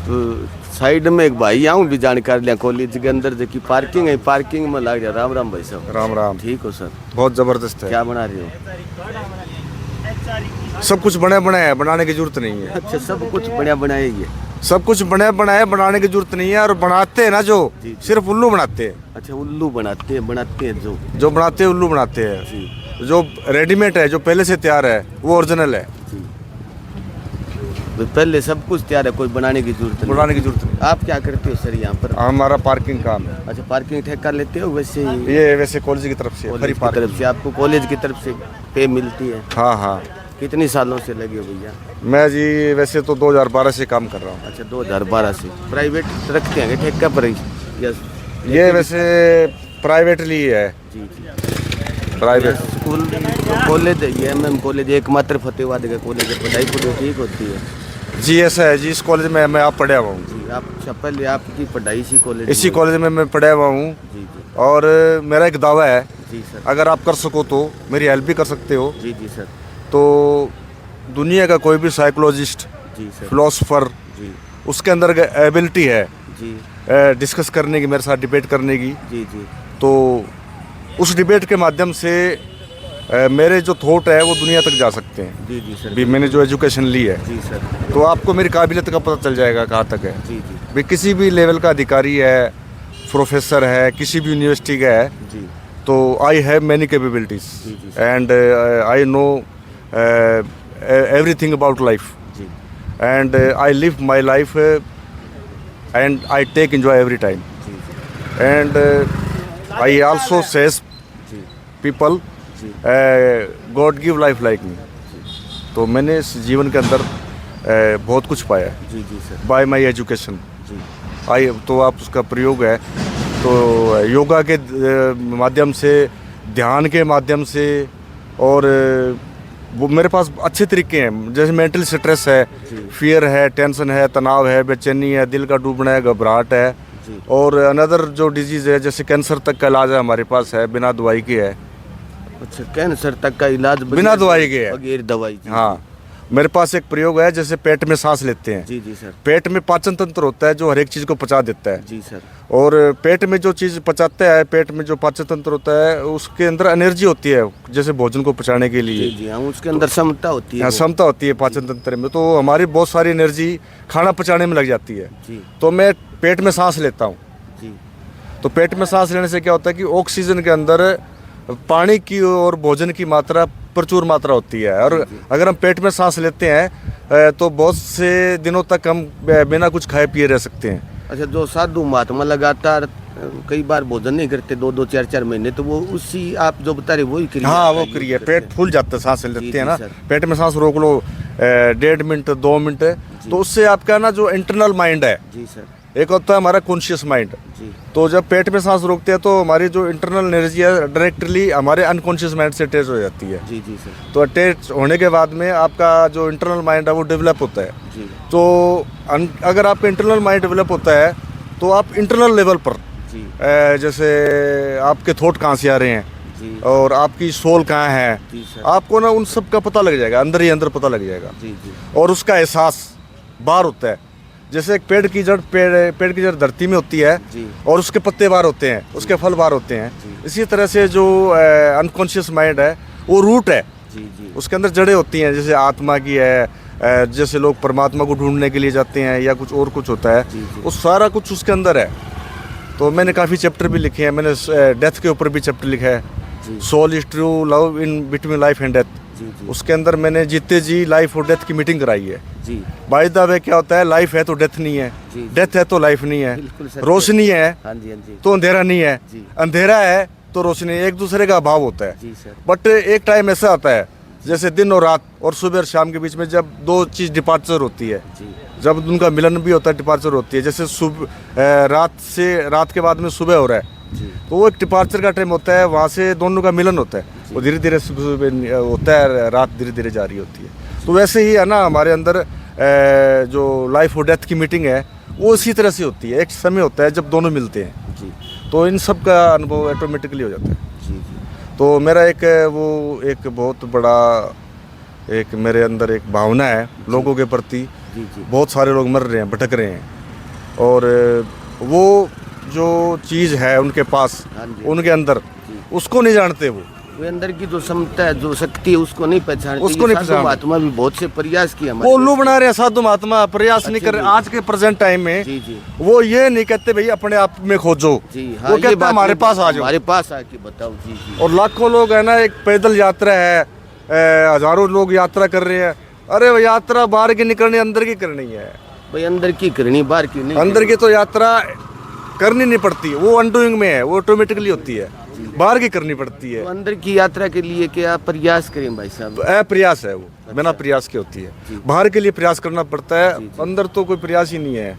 तो साइड में एक भाई आऊँ भी जानकारी लिया कॉलेज के अंदर जो की पार्किंग है, पार्किंग में लग जाए। राम राम भाई साहब। राम राम। ठीक हो सर? बहुत जबरदस्त है। क्या बना रहे हो? सब कुछ बना बनाया है, बनाने की जरूरत नहीं है। अच्छा, सब कुछ बढ़िया बनाया ही है। सब कुछ बना बनाया, बनाने की जरूरत नहीं है। और बनाते हैं ना जो, जी। सिर्फ उल्लू बनाते हैं। अच्छा, उल्लू बनाते हैं जो बनाते हैं उल्लू बनाते हैं। जी। जो रेडीमेड है, जो पहले से तैयार है, वो ओरिजिनल है। जी। तो पहले सब कुछ तैयार है, कोई बनाने की जरूरत नहीं। बनाने की जरूरत नहीं। आप क्या करते हो सर यहाँ पर? हमारा पार्किंग काम है। अच्छा, पार्किंग ठेका लेते हो? वैसे ही ये वैसे कॉलेज की तरफ से, कॉलेज फ्री की पार्किंग। तरफ से आपको कॉलेज की तरफ से पे मिलती है? हाँ हाँ। कितनी सालों से लगे हो भैया? मैं जी वैसे तो 2012 से काम कर रहा हूँ। अच्छा, 2012 से। प्राइवेट रखते हैं ठेका पर ही? यस। ये वैसे प्राइवेटली है। जी जी। प्राइवेट स्कूल कॉलेज ये एमएम कॉलेज एकमात्र फतेहाबाद का कॉलेज है। पढ़ाई पूरी ठीक होती है? जी ऐसा है जी। इस कॉलेज में मैं आप पढ़ा हुआ हूँ जी। आप पहले आपकी पढ़ाई इसी कॉलेज इसी कॉलेज में मैं पढ़ा हुआ हूँ। जी जी। और मेरा एक दावा है, जी सर। अगर आप कर सको तो मेरी हेल्प भी कर सकते हो। जी जी सर। तो दुनिया का कोई भी साइकोलॉजिस्ट, जी सर। फिलोसोफर, जी उसके अंदर एबिलिटी है जी। डिस्कस करने की, मेरे साथ डिबेट करने की। जी जी। तो उस डिबेट के माध्यम से मेरे जो थॉट है वो दुनिया तक जा सकते हैं। जी जी सर। भी मैंने जो एजुकेशन ली है, जी सर। तो आपको मेरी काबिलियत का पता चल जाएगा कहाँ तक है। जी जी। भी किसी भी लेवल का अधिकारी है, प्रोफेसर है, किसी भी यूनिवर्सिटी का है, जी तो आई हैव मैनी कैपेबिलिटीज जी जी। And I know everything about life, जी and I live my life and I take enjoy every time, जी and I also says जी people जी। God give life like me. तो मैंने इस जीवन के अंदर बहुत कुछ पाया है जी जी सर। By my education. जी आई तो आप उसका प्रयोग है तो योगा के माध्यम से, ध्यान के माध्यम से, और वो मेरे पास अच्छे तरीके हैं। जैसे मेंटल स्ट्रेस है, फियर है, टेंशन है, तनाव है, बेचैनी है, दिल का डूबना है, घबराहट है, जी। और अनदर जो डिजीज़ है जैसे कैंसर तक का इलाज है हमारे पास है, बिना दवाई के है। अच्छा, कैंसर तक का इलाज बिना दवाई के है। बगैर दवाई के? हाँ, मेरे पास एक प्रयोग है, जैसे पेट में सांस लेते हैं। जी जी सर। पेट में पाचन तंत्र होता है जो हर एक चीज़ को पचा देता है। जी सर। और पेट में जो चीज़ पचाता है, पेट में जो पाचन तंत्र होता है, उसके अंदर एनर्जी होती है जैसे भोजन को पचाने के लिए। जी जी हाँ, उसके अंदर क्षमता होती है। हाँ, क्षमता होती है पाचन तंत्र में। तो हमारी बहुत सारी एनर्जी खाना पचाने में लग जाती है। जी तो मैं पेट में सांस लेता हूँ। जी। तो पेट में सांस लेने से क्या होता है कि ऑक्सीजन के अंदर पानी की और भोजन की मात्रा प्रचुर मात्रा होती है। और अगर हम पेट में सांस लेते हैं तो बहुत से दिनों तक हम बिना कुछ खाए पिए रह सकते हैं। अच्छा, जो साधु महात्मा लगातार कई बार भोजन नहीं करते, 2-2 4-4 महीने, तो वो उसी आप जो बता रहे वही क्रिया? हाँ, वो क्रिया। पेट फूल जाता है सांस लेते हैं ना, सर। पेट में सांस रोक लो 1.5 मिनट 2 मिनट, तो उससे आपका ना जो इंटरनल माइंड है, जी सर। एक होता है हमारा कॉन्शियस माइंड। जी तो जब पेट में सांस रोकते हैं तो हमारी जो इंटरनल एनर्जी है डायरेक्टली हमारे अनकॉन्शियस माइंड से अटैच हो जाती है। जी जी सर। तो अटैच होने के बाद में आपका जो इंटरनल माइंड है वो डेवलप होता है। जी तो अगर आपका इंटरनल माइंड डेवलप होता है तो आप इंटरनल लेवल पर जी जैसे आपके थॉट कहाँ से आ रहे हैं जी और आपकी सोल कहाँ है, जी सर। आपको ना उन सब का पता लग जाएगा, अंदर ही अंदर पता लग जाएगा। जी जी। और उसका एहसास बाहर होता है। जैसे एक पेड़ की जड़ धरती में होती है जी। और उसके पत्ते बाहर होते हैं, उसके फल बाहर होते हैं। इसी तरह से जो अनकॉन्शियस माइंड है वो रूट है, जी जी। उसके अंदर जड़ें होती हैं। जैसे आत्मा की है, जैसे लोग परमात्मा को ढूंढने के लिए जाते हैं या कुछ और कुछ होता है, जी, जी। वो सारा कुछ उसके अंदर है। तो मैंने काफ़ी चैप्टर भी लिखे हैं। मैंने डेथ के ऊपर भी चैप्टर लिखा है, जी। Soul is true love in between life and death. जी जी। उसके अंदर मैंने जीते जी लाइफ और डेथ की मीटिंग कराई है। जी बाय द वे क्या होता है, लाइफ है तो डेथ नहीं है, जी। डेथ है तो लाइफ नहीं बिल्कुल है, सच रोशनी है हाँ जी हाँ जी। तो अंधेरा नहीं है, जी। अंधेरा है तो रोशनी, एक दूसरे का अभाव होता है। जी सर। बट एक टाइम ऐसा आता है जैसे दिन और रात और सुबह और शाम के बीच में जब दो चीज़ डिपार्चर होती है, जी जब उनका मिलन भी होता है, डिपार्चर होती है। जैसे रात के बाद में सुबह हो रहा है, जी तो वो एक डिपार्चर का टाइम होता है, वहाँ से दोनों का मिलन होता है। वो धीरे धीरे सुबह होता है, रात धीरे धीरे जारी होती है। तो वैसे ही है ना हमारे अंदर जो लाइफ और डेथ की मीटिंग है वो इसी तरह से होती है। एक समय होता है जब दोनों मिलते हैं, जी तो इन सब का अनुभव ऑटोमेटिकली हो जाता है। जी जी। तो मेरा एक बहुत बड़ा एक मेरे अंदर एक भावना है लोगों के प्रति जी जी बहुत सारे लोग मर रहे हैं, भटक रहे हैं। और वो जो चीज़ है उनके पास, हाँ जी उनके अंदर, जी। उसको नहीं जानते वो अंदर की जो क्षमता है, जो शक्ति है, उसको नहीं पहचानते। उसको नहीं साधु पहचानते। महात्मा भी बहुत से प्रयास किए वो उल्लू बना रहे हैं, साधु महात्मा प्रयास नहीं अच्छा कर रहे। जी। आज के प्रेजेंट टाइम में जी जी वो ये नहीं कहते भाई अपने आप में खोजो, जी। वो कहते हैं हमारे पास आ जाओ। हमारे पास आके बताओ। जी जी। और लाखों लोग है ना, एक पैदल यात्रा है, हजारों लोग यात्रा कर रहे हैं। अरे वो यात्रा बाहर की नहीं करनी, अंदर की करनी है भाई अंदर की करनी, बाहर की नहीं। अंदर की तो यात्रा करनी नहीं पड़ती, वो अनडूइंग में है, वो ऑटोमेटिकली होती है। बाहर की करनी पड़ती है। तो अंदर की यात्रा के लिए क्या प्रयास करें भाई साहब? तो अप्रयास है वो, बिना प्रयास के होती है। बाहर के लिए प्रयास करना पड़ता है, अंदर तो कोई प्रयास ही नहीं है।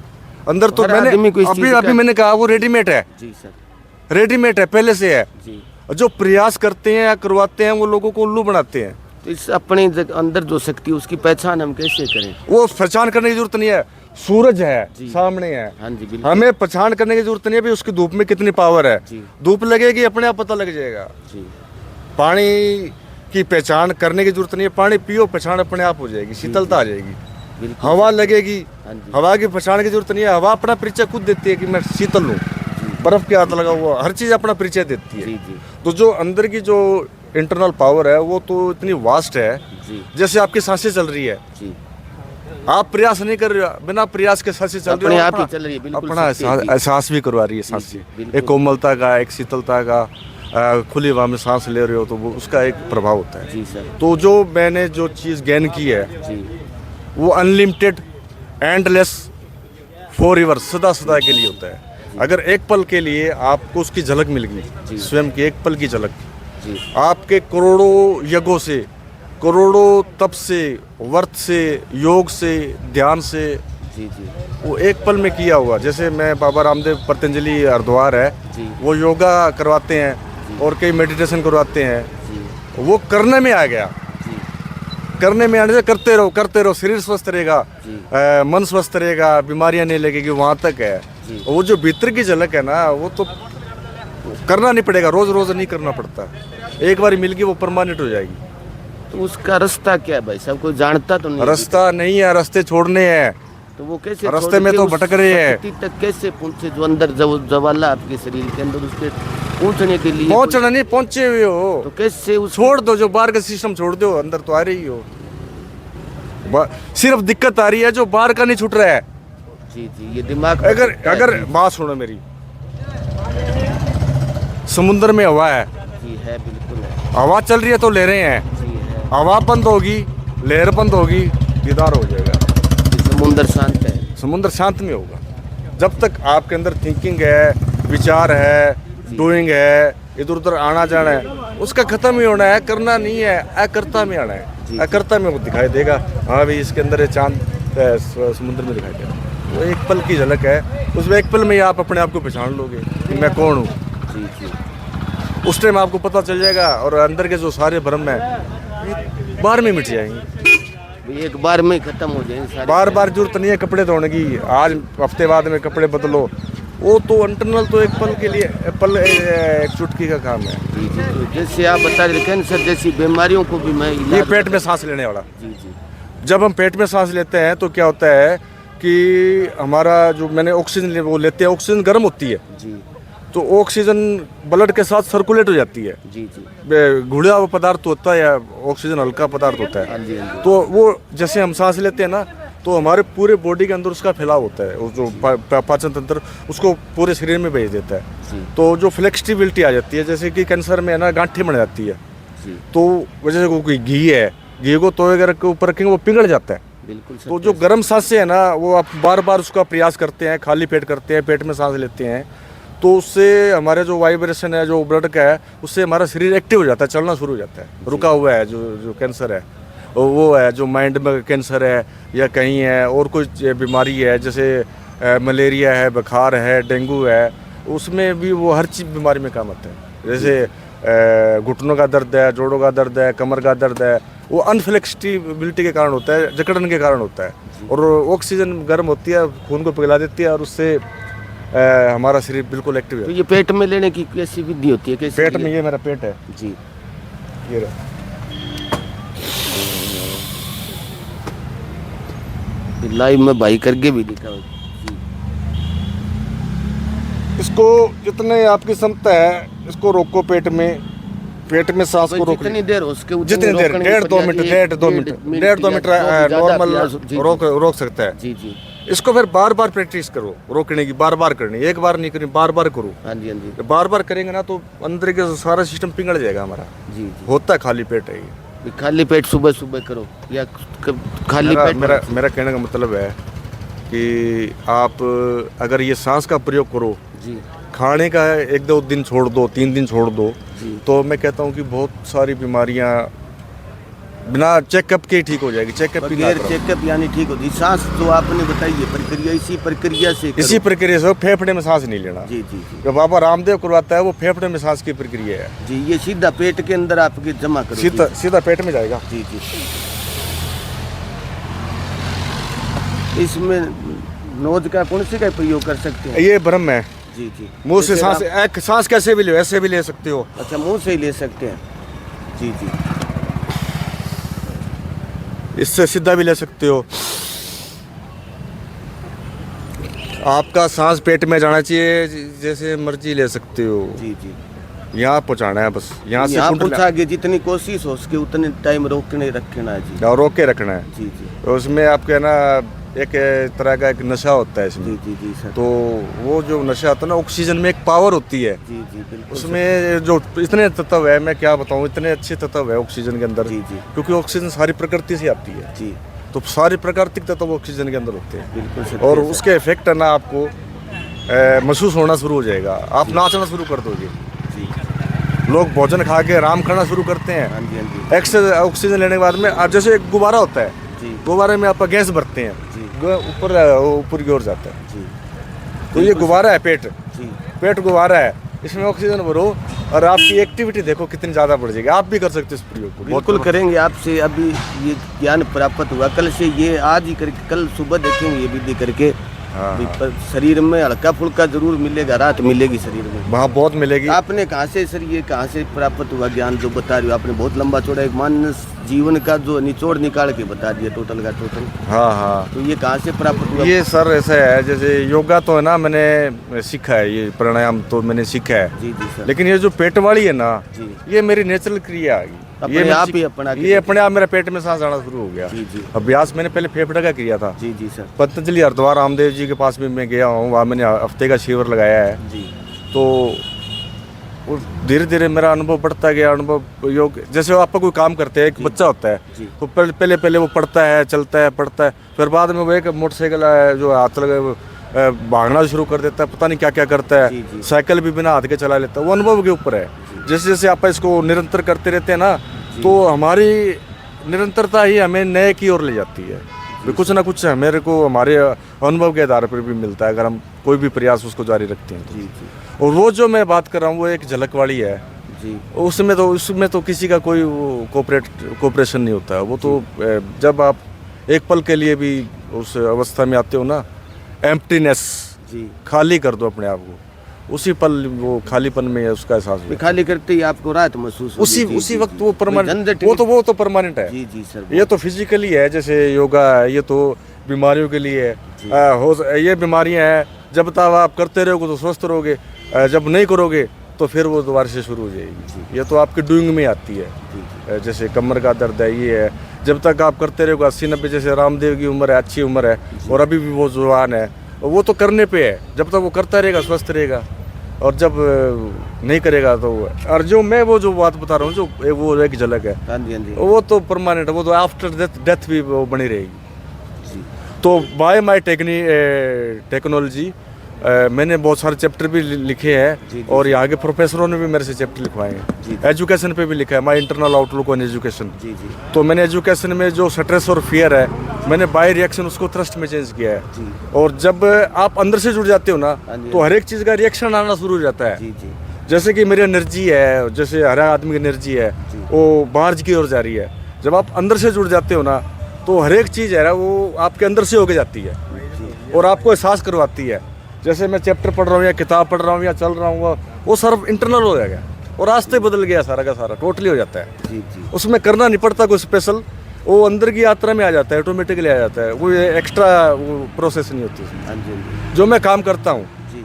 अंदर तो हर आदमी को इस मैंने चीज़ अभी का- मैंने कहा वो रेडीमेड है, जी सर। रेडीमेड है, पहले से है। जी। जो प्रयास करते हैं या करवाते हैं वो लोगों को उल्लू बनाते हैं। तो इस अपने अंदर जो शक्ति है, उसकी पहचान हम कैसे करें? वो पहचान करने की जरूरत नहीं है। सूरज है जी। सामने है, हाँ जी बिल्कुल। हमें पहचान करने की जरूरत नहीं है भी उसकी धूप में कितनी पावर है। जी। धूप लगेगी अपने आप पता लग जाएगा। जी पानी की पहचान करने की जरूरत नहीं है, पानी पियो पहचान अपने आप हो जाएगी, शीतलता आ जाएगी। बिल्कुल। हवा लगेगी, हाँ जी। हवा की पहचान की जरूरत नहीं है, हवा अपना परिचय खुद देती है कि मैं शीतल हूँ। बर्फ के हाथ लगा हुआ, हर चीज़ अपना परिचय देती है। जी जी तो जो अंदर की जो इंटरनल पावर है वो तो इतनी वास्ट है। जी जैसे आपकी सांसें चल रही है, जी। आप प्रयास नहीं कर रहे हो, बिना प्रयास के सांसें चल रही अपने है, आप ही अपना- चल रही है, बिल्कुल अपना सत्य है, जी। एहसास भी करवा रही है सांसें। बिल्कुल। एक कोमलता का, एक शीतलता का, खुली हवा में सांस ले रहे हो तो वो उसका एक प्रभाव होता है। जी सर। तो जो मैंने जो चीज़ गेन की है जी वो अनलिमिटेड, एंडलेस, फॉर एवर, सदा सदा के लिए होता है। अगर एक पल के लिए आपको उसकी झलक मिल गई, स्वयं की एक पल की झलक, जी आपके करोड़ों यज्ञों से, करोड़ों तप से, व्रत से, योग से, ध्यान से, जी जी वो एक पल में किया हुआ। जैसे मैं बाबा रामदेव पतंजलि हरिद्वार है, जी वो योगा करवाते हैं और कई मेडिटेशन करवाते हैं। जी वो करने में आ गया, जी करने में आने से करते रहो, शरीर स्वस्थ रहेगा, जी। मन स्वस्थ रहेगा, बीमारियां नहीं लगेगी, वहाँ तक है। जी। वो जो भीतर की झलक है ना, वो तो करना नहीं पड़ेगा, रोज रोज नहीं करना पड़ता, एक बार मिल गई वो परमानेंट हो जाएगी। तो उसका रास्ता क्या है भाई साहब? कोई जानता तो नहीं। रास्ता नहीं है, रास्ते छोड़ने हैं। तो वो कैसे रास्ते छोड़ में के तो उस भटक रहे हैं। शक्ति तक कैसे पहुंचे जो अंदर जवाला आपके शरीर के अंदर, उसके पहुंचने के लिए पहुंचना नहीं, पहुंचे हुए हो तो कैसे उस छोड़ दो, जो बाहर का सिस्टम छोड़ दो, अंदर तो आ रही हो। सिर्फ दिक्कत आ रही है जो बाहर का नहीं छूट रहा है। जी जी। ये दिमाग अगर बात सुनो मेरी, समुद्र में हवा है, जी है, बिल्कुल है। हवा चल रही है तो ले रहे हैं, जी है। हवा बंद होगी, लहर बंद होगी, दीदार हो जाएगा। ये समुद्र शांत है। समुद्र शांत में होगा जब तक आपके अंदर थिंकिंग है, विचार है, डूइंग है, इधर उधर आना जाना है, उसका खत्म ही होना है। करना नहीं है, अकर्ता में आना है। अकर्ता में वो दिखाई देगा, हाँ भाई इसके अंदर ये चांद समुद्र में दिखाई देगा। वो एक पल की झलक है, उसमें एक पल में ही आप अपने आप को पहचान लोगे कि मैं कौन हूँ। जी जी। उस टाइम आपको पता चल जाएगा और अंदर के जो सारे भ्रम है बाहर में मिट जाएंगे। ये एक बार में खत्म हो जाएंगे सारे। बार बार जरूरत नहीं है कपड़े धोने की, आज हफ्ते बाद में कपड़े बदलो, वो तो इंटरनल तो एक पल के लिए, एक चुटकी का काम है। जी जी। तो जैसे आप बता रहे कैंसर जैसी बीमारियों को भी मैं ये इलाज- पेट में सांस लेने वाला, जी जी जब हम पेट में सांस लेते हैं तो क्या होता है कि हमारा जो मैंने ऑक्सीजन वो लेते हैं, ऑक्सीजन गर्म होती है, जी तो ऑक्सीजन ब्लड के साथ सर्कुलेट हो जाती है। जी जी। घुला हुआ पदार्थ होता है या ऑक्सीजन हल्का पदार्थ होता हाँ है, जी हाँ जी। तो वो जैसे हम सांस लेते हैं ना, तो हमारे पूरे बॉडी के अंदर उसका फैलाव होता है, वो जो पाचन तंत्र उसको पूरे शरीर में भेज देता है। जी तो जो फ्लेक्सिबिलिटी आ जाती है, जैसे कि कैंसर में है ना गांठें बन जाती है, जी तो वजह से कोई घी है, घी को तोए अगर के ऊपर रखेंगे वो पिघल जाता है। बिल्कुल तो सत्य जो है। गर्म सांसें है ना, वो आप बार बार उसका प्रयास करते हैं, खाली पेट करते हैं, पेट में सांस लेते हैं, तो उससे हमारे जो वाइब्रेशन है जो ब्लड का है, उससे हमारा शरीर एक्टिव हो जाता है, चलना शुरू हो जाता है। रुका हुआ है जो कैंसर है, वो है जो माइंड में कैंसर है या कहीं है और कोई बीमारी है, जैसे मलेरिया है, बुखार है, डेंगू है, उसमें भी वो हर चीज़ बीमारी में काम आता है। जैसे घुटनों का दर्द है, जोड़ों का दर्द है, कमर का दर्द है, वो अनफ्लेक्सिबिलिटी के कारण होता है, जकड़न के कारण होता है। और ऑक्सीजन गर्म होती है, खून को पिघला देती है और उससे हमारा शरीर बिल्कुल एक्टिव तो है। ये पेट में लेने की कैसी विधि होती है? कैसे पेट में, ये मेरा पेट है, जी ये रहा। लाइव में भाई करके भी दिखाओ जी। इसको जितने आपकी क्षमता है इसको रोको, पेट में सांस को रोक, जितनी देर हो सके जितनी देर, डेढ़ दो मीटर नॉर्मल रोक सकता है जी जी। इसको फिर बार बार प्रैक्टिस करो, रोकने की बार बार करनी, एक बार नहीं करनी, बार बार करो। हाँ जी हाँ जी। बार बार करेंगे ना तो अंदर के सारा सिस्टम पिघल जाएगा हमारा। जी जी। होता है खाली पेट है ये। खाली पेट सुबह सुबह करो या खाली पेट? मेरा कहने का मतलब है कि आप अगर ये सांस का प्रयोग करो जी, खाने का 1-2 दिन छोड़ दो, 3 दिन छोड़ दो, तो मैं कहता हूँ कि बहुत सारी बीमारियाँ बिना चेकअप के ही ठीक हो जाएगी। चेकअप बगैर चेकअप यानी ठीक होती। सांस जो आपने बताई है प्रक्रिया, इसी प्रक्रिया से फेफड़े में सांस नहीं लेना। जी जी जी। जो बाबा रामदेव करवाता है वो फेफड़े में सांस की प्रक्रिया है जी। ये सीधा पेट के अंदर आपके जमा करो, सीधा पेट में जाएगा। जी जी। इसमें नोज का कौन सी का प्रयोग कर सकते हैं? ये ब्रह्म है जी जी। मुंह से सांस कैसे भी लो, ऐसे भी ले सकते हो। अच्छा, मुंह से ही ले सकते हैं। जी जी। इससे सीधा भी ले सकते हो। आपका सांस पेट में जाना चाहिए, जैसे मर्जी ले सकते हो। जी जी। यहाँ पहुँचाना है बस, यहाँ से पहुँचा के जितनी कोशिश हो सके उतने टाइम रोकने रखना है जी, और रोक के रखना है। जी जी। तो उसमें आपके ना एक तरह का एक नशा होता है इसमें। जी जी जी सर। तो वो जो नशा होता है ना, ऑक्सीजन में एक पावर होती है। जी जी बिल्कुल। उसमें जो इतने तत्व है, मैं क्या बताऊँ, इतने अच्छे तत्व है ऑक्सीजन के अंदर। जी जी। क्योंकि ऑक्सीजन सारी प्रकृति से आती है जी, तो सारे प्राकृतिक तत्व ऑक्सीजन के अंदर होते हैं। बिल्कुल सर। और उसके इफेक्ट है ना आपको महसूस होना शुरू हो जाएगा, आप नाचना शुरू कर दोगे। लोग भोजन खा के आराम करना शुरू करते हैं। हाँ जी हाँ जी। एक्सेस ऑक्सीजन लेने के बाद में आप जैसे एक गुब्बारा होता है जी, गुब्बारे में आप गैस भरते हैं, जी, ऊपर की ओर जाता है। जी। तो ये गुब्बारा है पेट, जी पेट गुब्बारा है, इसमें ऑक्सीजन भरो और आपकी एक्टिविटी देखो कितनी ज़्यादा बढ़ जाएगी। आप भी कर सकते हो इस प्रयोग को। बिल्कुल करेंगे। आपसे अभी ये ज्ञान प्राप्त हुआ, कल से ये आज ही करके कल सुबह देखेंगे ये विधि करके। हाँ, पर शरीर में हल्का फुल्का जरूर मिलेगा, राहत मिलेगी शरीर में। वहाँ बहुत मिलेगी। आपने कहाँ से सर ये कहाँ से प्राप्त हुआ ज्ञान जो बता रहे हो आपने? बहुत लंबा चौड़ा एक मानस जीवन का जो निचोड़ निकाल के बता दिया टोटल का टोटल। हाँ हाँ। तो ये कहाँ से प्राप्त हुआ? ये सर ऐसा है, जैसे योगा तो है ना मैंने सीखा है, ये प्राणायाम तो मैंने सीखा है। जी जी सर। लेकिन ये जो पेट वाली है ना, जी, ये मेरी नेचुरल क्रिया आ गई। अपने आप ही अपना ये अपने आप मेरे पेट में सांस आना शुरू हो गया। जी जी। अभ्यास मैंने पहले फेफड़े का किया था। जी जी सर। पतंजलि हरिद्वार रामदेव जी के पास भी मैं गया हूँ, वहाँ मैंने हफ्ते का शिविर लगाया है। जी। तो धीरे धीरे मेरा अनुभव बढ़ता गया। अनुभव योग, जैसे आपका कोई काम करते हैं, एक बच्चा होता है तो पहले वो पढ़ता है, चलता है, पढ़ता है, फिर बाद में वो एक मोटरसाइकिल जो हाथ लगे भागना शुरू कर देता है, पता नहीं क्या क्या करता जी, है, जी। साइकिल भी बिना हाथ के चला लेता है। वो अनुभव के ऊपर है। जैसे जैसे आप इसको निरंतर करते रहते हैं ना, तो हमारी निरंतरता ही हमें नए की ओर ले जाती है। कुछ ना कुछ मेरे को हमारे अनुभव के आधार पर भी मिलता है, अगर हम कोई भी प्रयास उसको जारी रखते हैं। जी जी। और वो जो मैं बात कर रहा हूँ वो एक झलक वाली है जी। उसमें तो किसी का कोई कोऑपरेशन नहीं होता है। वो तो जब आप एक पल के लिए भी उस अवस्था में आते हो ना, एम्प्टीनेस, जी, खाली कर दो अपने आप को, उसी पल वो खालीपन में उसका एहसास ये हुआ। खाली करते ही आपको राहत महसूस होगी। जी, उसी जी, वक्त जी। वो कोई परमानेंट, झंझट वो तो परमानेंट है। जी जी सर। ये तो फिजिकली है, जैसे योगा है, ये तो बीमारियों के लिए है। ये बीमारियां हैं, जब तक आप करते रहोगे तो स्वस्थ रहोगे, जब नहीं करोगे तो फिर वो दोबारा से शुरू हो जाएगी। ये तो आपके डूइंग में आती है। जैसे कमर का दर्द है, ये है, जब तक आप करते रहोगे 80-90, जैसे रामदेव की उम्र है, अच्छी उम्र है और अभी भी वो जवान है, वो तो करने पे है। जब तक वो करता रहेगा स्वस्थ रहेगा, और जब नहीं करेगा तो। और जो मैं वो जो बात बता रहा हूँ, जो वो एक झलक है, हाँ जी हाँ जी। वो तो परमानेंट है, वो तो आफ्टर डेथ भी वो बनी रहेगी। जी। तो बाय माई टेक्नोलॉजी मैंने बहुत सारे चैप्टर भी लिखे हैं, और यहाँ के प्रोफेसरों ने भी मेरे से चैप्टर लिखवाए हैं। एजुकेशन पे भी लिखा है, my internal outlook on education. जी जी। तो मैंने एजुकेशन में जो स्ट्रेस और फियर है, मैंने बाय रिएक्शन उसको थ्रस्ट में चेंज किया है। जी। और जब आप अंदर से जुड़ जाते हो ना, तो हर एक चीज़ का रिएक्शन आना शुरू हो जाता है। जी जी। जैसे कि मेरी एनर्जी है, जैसे हर आदमी की एनर्जी है, वो बाहर की ओर जा रही है। जब आप अंदर से जुड़ जाते हो ना, तो हर एक चीज़ है वो आपके अंदर से होके जाती है और आपको एहसास करवाती है। जैसे मैं चैप्टर पढ़ रहा हूँ या किताब पढ़ रहा हूँ या चल रहा हूँ, वो सब इंटरनल हो जाएगा और रास्ते बदल गया, सारा का सारा टोटली हो जाता है। जी जी। उसमें करना नहीं पड़ता कोई स्पेशल, वो अंदर की यात्रा में आ जाता है, ऑटोमेटिकली आ जाता है, कोई एक्स्ट्रा प्रोसेस नहीं होती उसमें। हाँ जी हाँ जी जो मैं काम करता हूँ, जी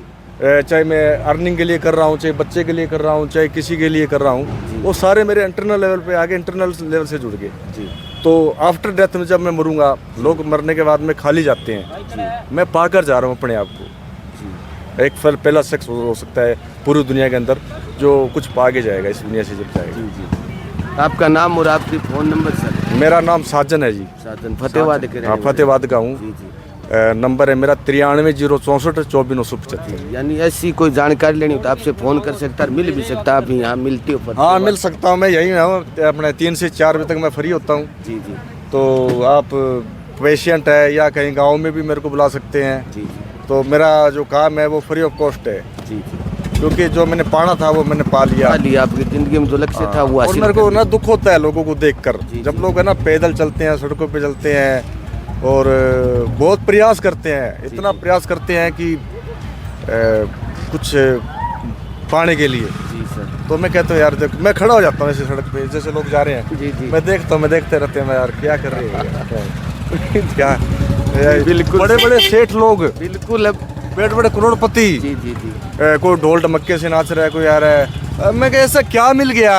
चाहे मैं अर्निंग के लिए कर रहा हूँ, चाहे बच्चे के लिए कर रहा हूँ, चाहे किसी के लिए कर रहा हूँ, वो सारे मेरे इंटरनल लेवल पे आगे इंटरनल लेवल से जुड़ गए। जी तो आफ्टर डेथ में जब मैं मरूंगा, लोग मरने के बाद में खाली जाते हैं, मैं पाकर जा रहा हूँ अपने आप को। जी एक फल पहला शख्स हो सकता है पूरी दुनिया के अंदर जो कुछ पा के जाएगा इस दुनिया से जब जाएगा। जी जी। आपका नाम और आपकी फ़ोन नंबर सर? मेरा नाम साजन है जी। साधन फतेहाबाद के हाँ, फतेहाबाद का हूँ। जी जी। नंबर है मेरा 93 064 24 975। यानी ऐसी कोई जानकारी लेनी हो तो आपसे फ़ोन कर सकता है, मिल भी सकता है, आप यहाँ मिलती हो? हाँ, मिल सकता हूँ, मैं यही हूँ, अपने 3 से 4 बजे तक मैं फ्री होता हूँ। जी जी तो आप पेशेंट है या कहीं गांव में भी मेरे को बुला सकते हैं। जी जी तो मेरा जो काम है वो फ्री ऑफ कॉस्ट है, जी जी। क्योंकि जो मैंने पाना था वो मैंने पा लिया। लिया, आपकी ज़िंदगी में जो लक्ष्य था वो और हासिल मेरे को कर ना दुख होता है लोगों को देखकर, जी, जब जी। लोग है ना पैदल चलते हैं, सड़कों पे चलते हैं और बहुत प्रयास करते हैं, इतना जी। प्रयास करते हैं कि कुछ पाने के लिए। जी सर। तो मैं कहता हूँ यार देख, मैं खड़ा हो जाता हूँ ऐसे सड़क पे, जैसे लोग जा रहे हैं, जी जी। मैं देखता हूँ, मैं देखते रहते हैं, मैं यार क्या कर रहे हैं क्या बिल्कुल। बड़े बड़े सेठ लोग, बिल्कुल। अब बड़े बड़े करोड़पति, जी जी जी कोई ढोल ढमक्के से नाच रहा है, कोई आ रहा है, मैं कह ऐसा क्या मिल गया